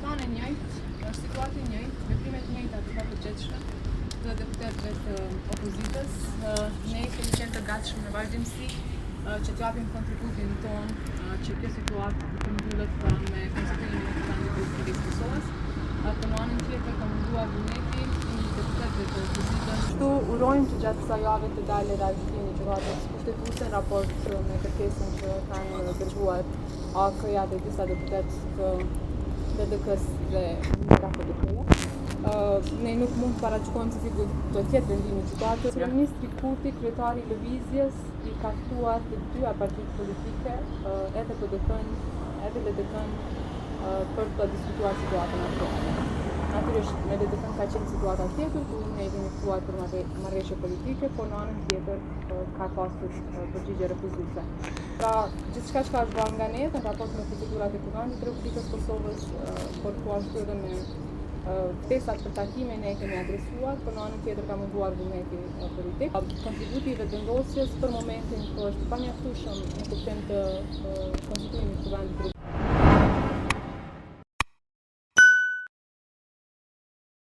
situanë e njëjtë, është situatë e njëjtë, veprimet e njëjta të papërgjithshme të deputetëve të opozitës. Ne kemi qenë të gatshëm në vazhdimsi që t'japim kontributin tonë që kjo situatë të mbyllet me konstituimin e Kuvendit të Republikës së Kosovës. Për në anën tjetër ka munduar vullneti i deputetëve të opozitës. Kështu urojmë që gjatë kësaj jave të dalë realizimi i gjykatës kushtetuese në raport me kërkesën që kanë dërguar AK-ja dhe disa deputetë të BDK-s dhe KPDK-ja. Ne nuk mund të paraqykojmë se si do të jetë vendimi i gjykatës. Kryeministri Kurti, kryetari i lëvizjes, i ka ftuar të dyja partitë politike, edhe PDK-n, edhe LDK-n, për të diskutuar situatën aktuale. Natyrisht me LDK-n ka qenë situata tjetër, ku ne kemi ftuar për marrëveshje politike, por në anën tjetër ka pasur përgjigje refuzuese. Pra, gjithçka që është bërë nga ne në raport me procedurat e Kuvendit të Republikës së Kosovës, por po ashtu edhe me ftesat për takime ne kemi adresuar, por në anën tjetër ka munduar vullneti politik. Kontributi i vendosjes për momentin është pamjaftueshëm në kuptim të konstituimit të Kuvendit të